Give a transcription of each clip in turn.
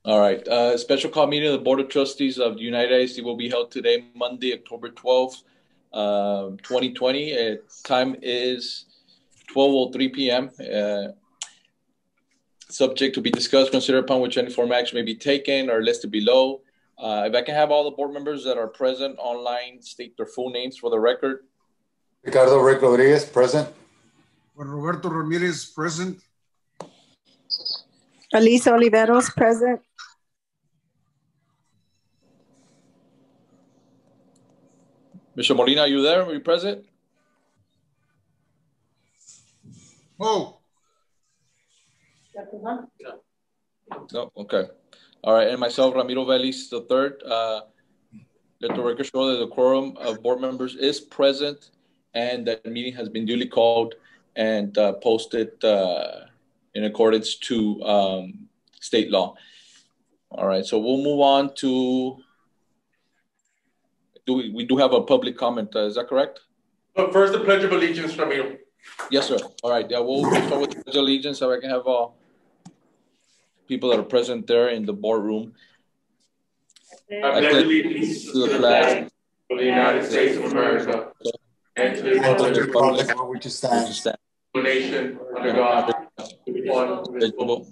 All right. Special call meeting of the Board of Trustees of the United ISD will be held today, Monday, October 12th, 2020. Time is 12:03 p.m. Subject to be discussed, consider upon which any form of action may be taken or listed below. If I can have all the board members that are present online state their full names for the record. Ricardo Rick Rodriguez, present. Juan Roberto Ramirez, present. Alisa Oliveros, present. Mr. Molina, are you there? Are you present? Oh. No, okay. All right, and myself, Ramiro Vélez III. Let the record show that the quorum of board members is present and that the meeting has been duly called and posted in accordance to state law. All right, so we'll move on to, we do have a public comment, is that correct? But first, the Pledge of Allegiance, Ramiro. Yes, sir. All right, yeah, we'll start with the Pledge of Allegiance so I can have people that are present there in the boardroom. I pledge allegiance to the flag of the United States of America and to the republic for which it stands, one nation under God, one indivisible,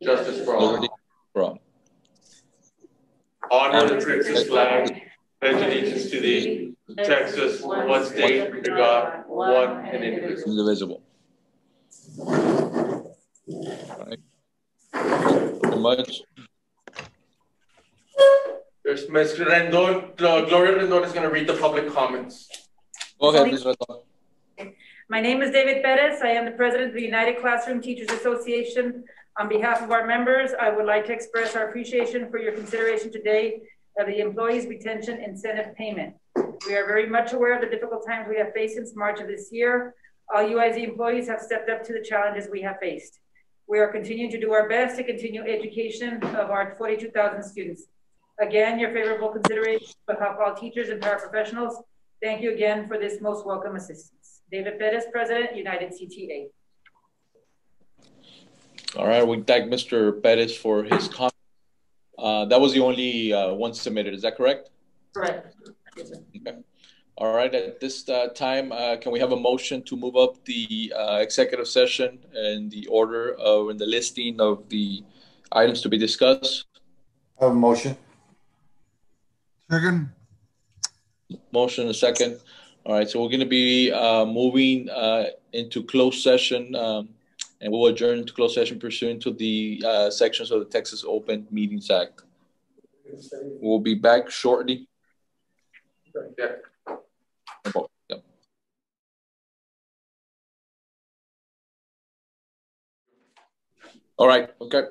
justice for all. Honor the Texas flag, pledge allegiance to thee, Texas, one state under God, one and indivisible. All right. Thank you very much. There's Ms. Rendon, Gloria Rendon is going to read the public comments. Go ahead, Ms. Rendon. My name is David Perez. I am the president of the United Classroom Teachers Association. On behalf of our members, I would like to express our appreciation for your consideration today of the Employees Retention Incentive Payment. We are very much aware of the difficult times we have faced since March of this year. All UIZ employees have stepped up to the challenges we have faced. We are continuing to do our best to continue education of our 42,000 students. Again, your favorable consideration will help all teachers and paraprofessionals. Thank you again for this most welcome assistance. David Perez, President, United CTA. All right, we thank Mr. Perez for his comment. That was the only one submitted, is that correct? Correct. Okay. All right, at this time, can we have a motion to move up the executive session and the order of and the listing of the items to be discussed? I have a motion. Second. Motion, a second. All right, so we're going to be moving into closed session and we'll adjourn to closed session pursuant to the sections of the Texas Open Meetings Act. We'll be back shortly. Yeah. Yep. All right, okay.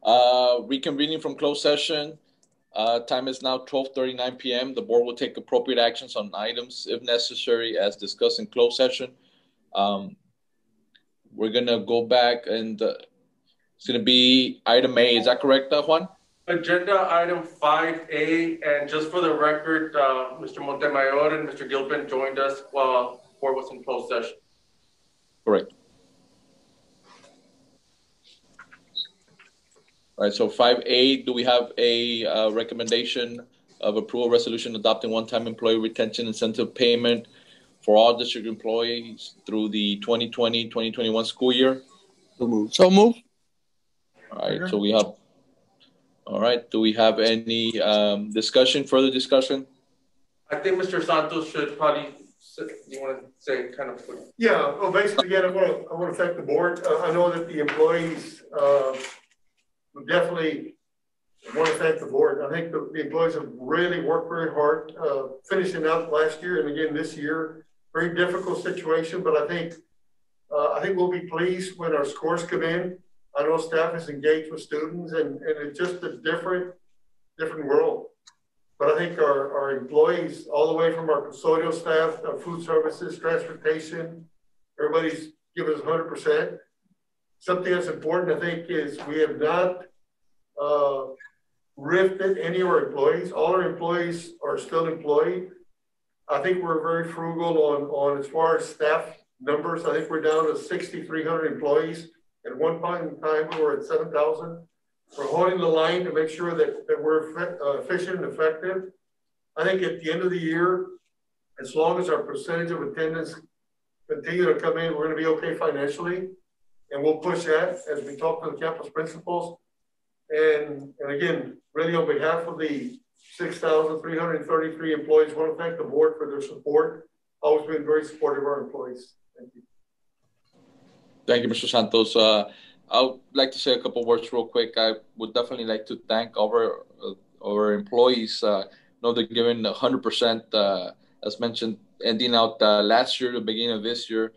Reconvening from closed session. Time is now 12:39 p.m. The board will take appropriate actions on items, if necessary, as discussed in closed session. We're going to go back and it's going to be item A. Is that correct, Juan? Agenda item 5A, and just for the record, Mr. Montemayor and Mr. Gilpin joined us while the board was in closed session. Correct. All right, so 5A, do we have a recommendation of approval resolution adopting one-time employee retention incentive payment for all district employees through the 2020-2021 school year? So move. So move. All right, so we have, all right, do we have any discussion, further discussion? I think Mr. Santos should probably, you want to say kind of quick? Yeah, well, basically, again, I want to thank the board. I know that the employees definitely want to thank the board. I think the employees have really worked very hard, finishing up last year and again this year. Very difficult situation, but I think we'll be pleased when our scores come in. I know staff is engaged with students, and it's just a different world. But I think our employees, all the way from our custodial staff, our food services, transportation, everybody's giving us 100%. Something that's important, I think, is we have not rifted any of our employees. All our employees are still employed. I think we're very frugal on as far as staff numbers. I think we're down to 6,300 employees. At one point in time, we were at 7,000. for holding the line to make sure that we're efficient and effective. I think at the end of the year, as long as our percentage of attendance continue to come in, we're going to be okay financially. And we'll push that as we talk to the campus principals. And again, really on behalf of the 6,333 employees, I want to thank the board for their support. Always been very supportive of our employees. Thank you. Thank you, Mr. Santos. I would like to say a couple words real quick. I would definitely like to thank our employees. Know they're giving 100%, as mentioned, ending out last year, the beginning of this year.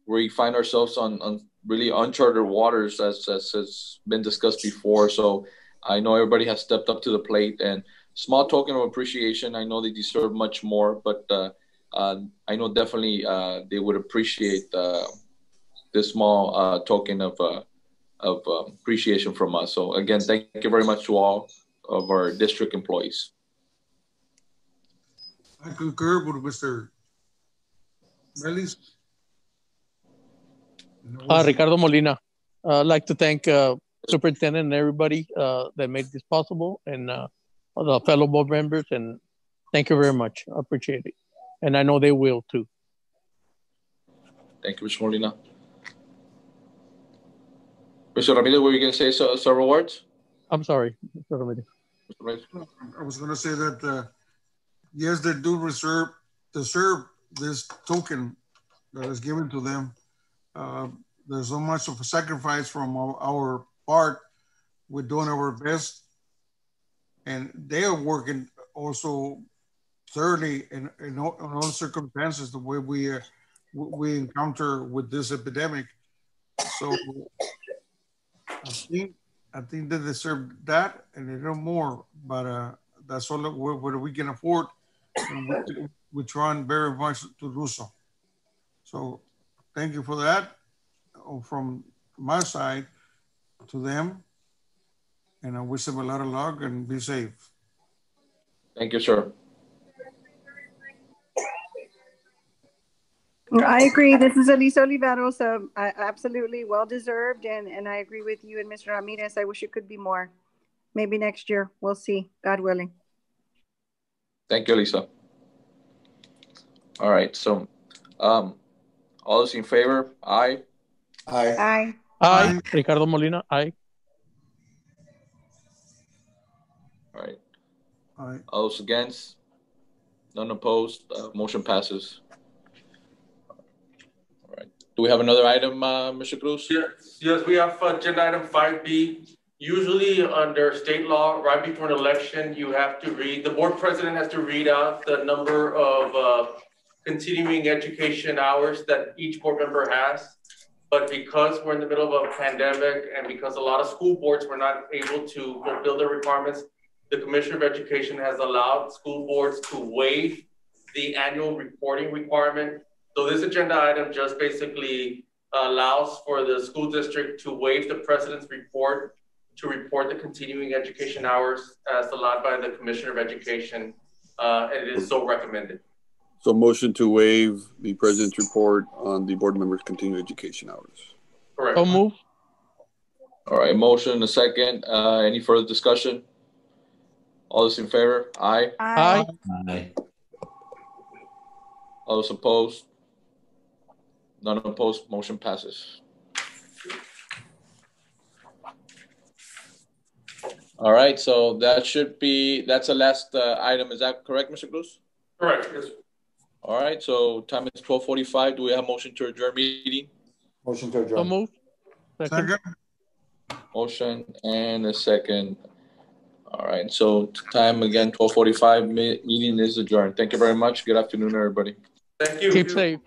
We find ourselves on really uncharted waters, as has been discussed before. So I know everybody has stepped up to the plate, and small token of appreciation. I know they deserve much more, but I know definitely they would appreciate this small token of appreciation from us. So again, thank you very much to all of our district employees. I concur with Mr. Vélez. Ricardo Molina. I'd like to thank Superintendent and everybody that made this possible, and the fellow board members, and thank you very much. I appreciate it. And I know they will too. Thank you, Mr. Molina. Mr. Ramirez, were you going to say several words? I'm sorry, Mr. Ramirez. I was going to say that, yes, they do deserve this token that is given to them. There's so much of a sacrifice from our part. We're doing our best, and they are working also thoroughly in all circumstances, the way we encounter with this epidemic. So I think they deserve that and a little more, but that's all what we can afford, and we're trying very much to do so. So thank you for that from my side to them, and I wish them a lot of luck and be safe. Thank you, sir. I agree. This is Elisa Oliveros. Absolutely well-deserved, and I agree with you and Mr. Ramirez. I wish it could be more. Maybe next year. We'll see, God willing. Thank you, Elisa. All right, so all those in favor? Aye. Aye. Aye. Aye. Ricardo Molina, aye. All right. Aye. All those against? None opposed? Motion passes. All right. Do we have another item, Mr. Cruz? Yes, we have agenda item 5B. Usually under state law, right before an election, you have to read, the board president has to read out the number of continuing education hours that each board member has. But because we're in the middle of a pandemic and because a lot of school boards were not able to fulfill their requirements, the Commissioner of Education has allowed school boards to waive the annual reporting requirement. So this agenda item just basically allows for the school district to waive the president's report to report the continuing education hours as allowed by the Commissioner of Education, and it is so recommended. So motion to waive the president's report on the board members' continuing education hours. Correct. So move. All right, motion and a second. Any further discussion? All those in favor? Aye. Aye. Aye. All those opposed? None opposed. Motion passes. All right, so that's the last item. Is that correct, Mr. Cruz? Correct, yes. All right, so time is 12:45. Do we have a motion to adjourn meeting? Motion to adjourn. So move. Second. Motion and a second. All right, so time again, 12:45. Meeting is adjourned. Thank you very much. Good afternoon, everybody. Thank you. Keep safe.